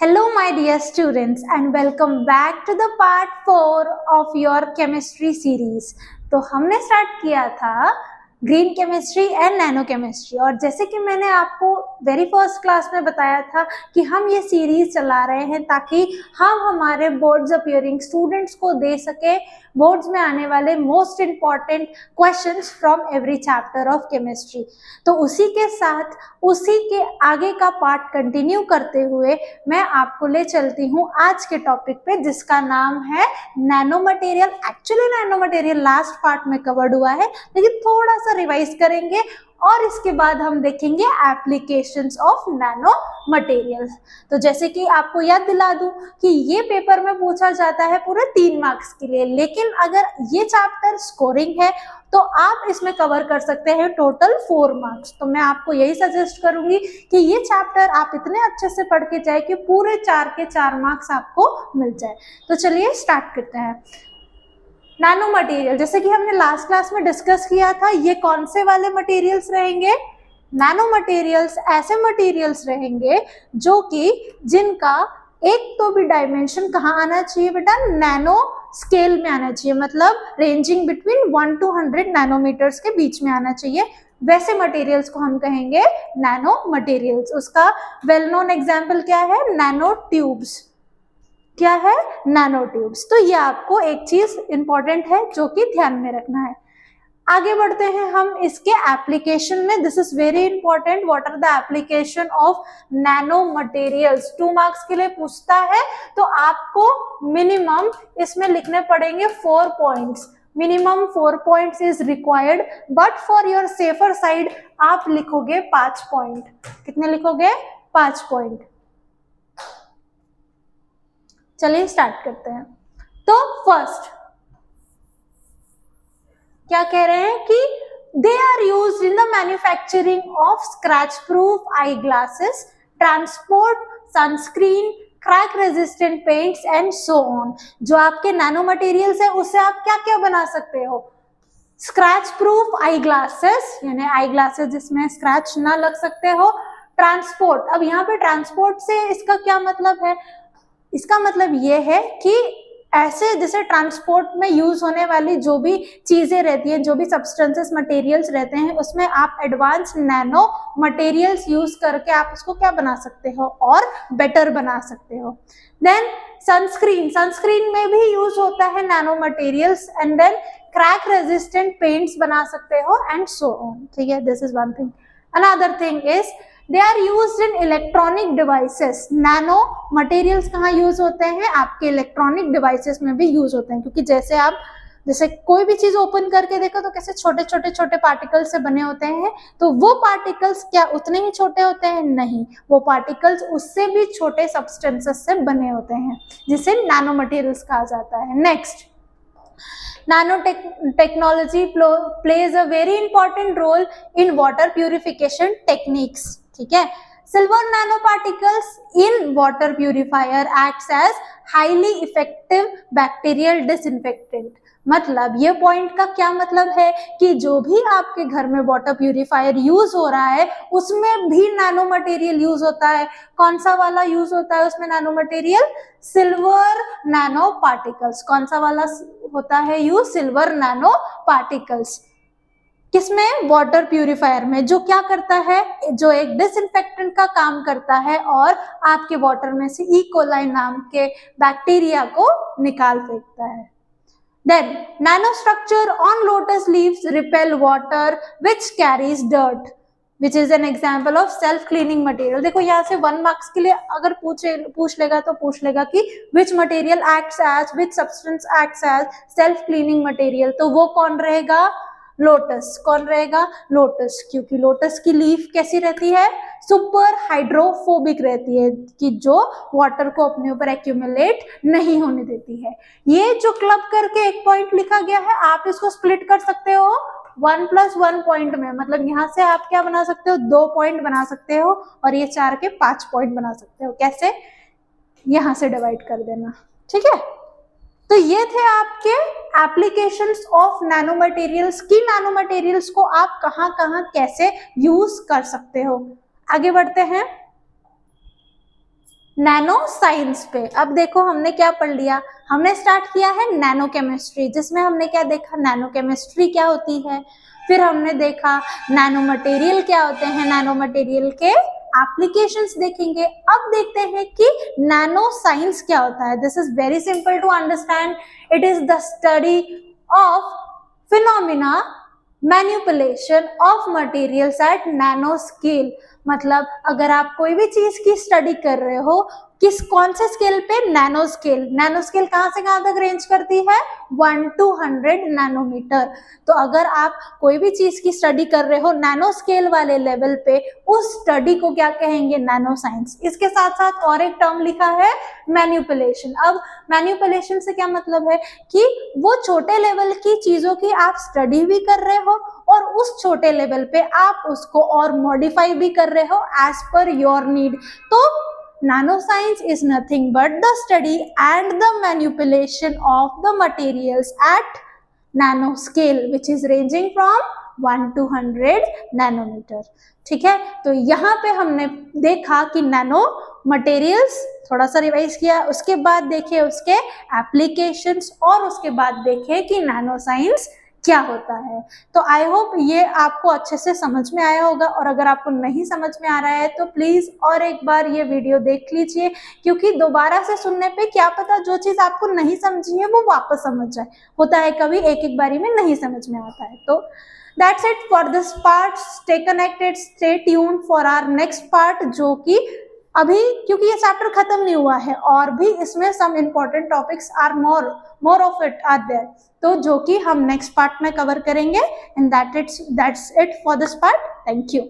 Hello my dear students and welcome back to the part 4 of your chemistry series। तो हमने start किया था green chemistry and nano chemistry, और जैसे कि मैंने आपको वेरी फर्स्ट क्लास में बताया था कि हम ये सीरीज चला रहे हैं ताकि हम हमारे बोर्ड्स अपीयरिंग स्टूडेंट्स को दे सके बोर्ड्स में आने वाले most important questions from every chapter of chemistry. तो उसी के साथ उसी के आगे का पार्ट कंटिन्यू करते हुए मैं आपको ले चलती हूँ आज के टॉपिक पे, जिसका नाम है nano material. Actually nano material last part में कवर्ड हुआ है, लेकिन थोड़ा सा रिवाइज करेंगे और इसके बाद हम देखेंगे एप्लीकेशंस ऑफ नैनो मटेरियल्स। तो जैसे कि आपको याद दिला दूं कि ये पेपर में पूछा जाता है पूरे 3 मार्क्स के लिए, लेकिन अगर ये चैप्टर स्कोरिंग है तो आप इसमें कवर कर सकते हैं टोटल 4 मार्क्स। तो मैं आपको यही सजेस्ट करूंगी कि ये चैप्टर आप इतने अच्छे से पढ़ के जाए कि पूरे 4 के 4 मार्क्स आपको मिल जाए। तो चलिए स्टार्ट करते हैं। नैनो मटेरियल, जैसे कि हमने लास्ट क्लास में डिस्कस किया था, ये कौन से वाले मटेरियल्स रहेंगे? नैनो मटेरियल्स ऐसे मटेरियल्स रहेंगे जो कि जिनका एक तो भी डायमेंशन कहाँ आना चाहिए बेटा? नैनो स्केल में आना चाहिए, मतलब रेंजिंग बिटवीन 1 to 100 नैनोमीटर्स के बीच में आना चाहिए। वैसे मटेरियल्स को हम कहेंगे नैनो मटेरियल्स। उसका वेल नोन एग्जाम्पल क्या है? Nano tubes. क्या है? Nano tubes. तो ये आपको एक चीज इंपॉर्टेंट है जो कि ध्यान में रखना है। आगे बढ़ते हैं हम इसके एप्लीकेशन में। This is very important. What are the application of nano materials? 2 marks के लिए पूछता है, तो आपको मिनिमम इसमें लिखने पड़ेंगे 4 points. Minimum 4 points is required, but for your safer side आप लिखोगे 5 पॉइंट। कितने लिखोगे? 5 पॉइंट। चलिए स्टार्ट करते हैं। तो फर्स्ट क्या कह रहे हैं कि they are used in the manufacturing of scratch proof eye glasses, transport, sunscreen, crack resistant paints and so on. जो आपके नैनो मटेरियल्स है उससे आप क्या क्या बना सकते हो? स्क्रैच प्रूफ आई ग्लासेस, यानी आई ग्लासेस जिसमें स्क्रैच ना लग सकते हो। ट्रांसपोर्ट, अब यहाँ पे ट्रांसपोर्ट से इसका क्या मतलब है? इसका मतलब ये है कि ऐसे जैसे ट्रांसपोर्ट में यूज होने वाली जो भी चीजें रहती हैं, जो भी सब्सटेंसेस मटेरियल्स रहते हैं, उसमें आप एडवांस नैनो मटेरियल्स यूज करके आप उसको क्या बना सकते हो और बेटर बना सकते हो। देन सनस्क्रीन, सनस्क्रीन में भी यूज होता है nano materials. And then crack resistant paints बना सकते हो एंड सो ऑन। ठीक है, this is one thing. Another thing is they are used in electronic devices. Nano materials कहाँ यूज होते हैं? आपके इलेक्ट्रॉनिक डिवाइसेस में भी यूज होते हैं, क्योंकि जैसे कोई भी चीज ओपन करके देखो तो कैसे छोटे छोटे छोटे पार्टिकल्स से बने होते हैं। तो वो पार्टिकल्स क्या उतने ही छोटे होते हैं? नहीं, वो पार्टिकल्स उससे भी छोटे सब्सटेंसेस से बने होते हैं, जिसे नैनो मटेरियल्स कहा जाता है। Next, nanotechnology plays a very important role in water purification techniques. ठीक है, silver nanoparticles in water purifier acts as highly effective bacterial disinfectant। मतलब ये पॉइंट का क्या मतलब है कि जो भी आपके घर में वाटर प्यूरिफायर यूज हो रहा है उसमें भी नैनो मटेरियल यूज होता है। कौन सा वाला यूज होता है उसमें nano material? Silver nano particles. कौन सा वाला होता है यूज? Silver nano particles. किसमें? वाटर प्यूरिफायर में। जो क्या करता है? जो एक डिसइंफेक्टेंट का काम करता है और आपके वाटर में से ई कोलाई नाम के बैक्टीरिया को निकाल फेंकता है। Then nanostructure on lotus leaves repel water which carries dirt, which is an example of self-cleaning material। देखो यहाँ से 1 मार्क्स के लिए अगर पूछ लेगा तो पूछ लेगा कि which material acts as, which substance acts as self-cleaning material। तो वो कौन रहेगा? लोटस। कौन रहेगा? लोटस, क्योंकि लोटस की लीफ कैसी रहती है? सुपर हाइड्रोफोबिक रहती है, कि जो वाटर को अपने ऊपर एक्यूमुलेट नहीं होने देती है। ये जो क्लब करके एक पॉइंट लिखा गया है, आप इसको स्प्लिट कर सकते हो 1 + 1 पॉइंट में। मतलब यहाँ से आप क्या बना सकते हो? 2 पॉइंट बना सकते हो, और ये 4 के 5 पॉइंट बना सकते हो। कैसे? यहाँ से डिवाइड कर देना। ठीक है, तो ये थे आपके एप्लीकेशंस ऑफ नैनो मटेरियल्स की नैनो मटेरियल्स को आप कहाँ कहाँ कैसे यूज कर सकते हो। आगे बढ़ते हैं। नैनो साइंस पे। अब देखो हमने क्या पढ़ लिया, हमने स्टार्ट किया है नैनो केमिस्ट्री, जिसमें हमने क्या देखा, नैनो केमिस्ट्री क्या होती है, फिर हमने देखा नैनो मटेरियल क्या होते हैं, नैनो मटेरियल के एप्लीकेशंस देखेंगे। अब देखते हैं कि नैनो साइंस क्या होता है। This is very simple to understand, it is the study of phenomena manipulation of materials at nano scale. मतलब अगर आप कोई भी चीज की स्टडी कर रहे हो, कौन से स्केल पे, नैनो स्केल। नैनो स्केल कहां से कहां तक रेंज करती है, 1 to 100 नैनोमीटर। तो अगर आप कोई भी चीज की स्टडी कर रहे हो नैनो स्केल वाले लेवल पे, उस स्टडी को क्या कहेंगे, नैनो साइंस। इसके साथ साथ और एक टर्म लिखा है मैनिपुलेशन। अब मैनिपुलेशन से क्या मतलब है कि वो छोटे लेवल की चीजों की आप स्टडी भी कर रहे हो और उस छोटे लेवल पे आप उसको और मॉडिफाई भी कर रहे हो एज पर योर नीड। तो nano science is nothing but the study and the manipulation of the materials at nano scale which is ranging from 1 to 100 nanometre. ठीक है, तो यहाँ पे हमने देखा कि नैनो मटेरियल्स थोड़ा सा रिवाइज किया, उसके बाद देखे उसके एप्लीकेशंस और उसके बाद देखे कि नैनो साइंस क्या होता है। तो आई होप ये आपको अच्छे से समझ में आया होगा, और अगर आपको नहीं समझ में आ रहा है तो प्लीज और एक बार ये वीडियो देख लीजिए, क्योंकि दोबारा से सुनने पे क्या पता जो चीज आपको नहीं समझी है वो वापस समझ जाए। होता है कभी एक एक बारी में नहीं समझ में आता है। तो that's it for this part. Stay connected, stay tuned for our next part, जो कि अभी क्योंकि ये चैप्टर खत्म नहीं हुआ है और भी इसमें some important topics are more of it are there, तो जो कि हम नेक्स्ट पार्ट में कवर करेंगे। And that's it for this part. Thank you.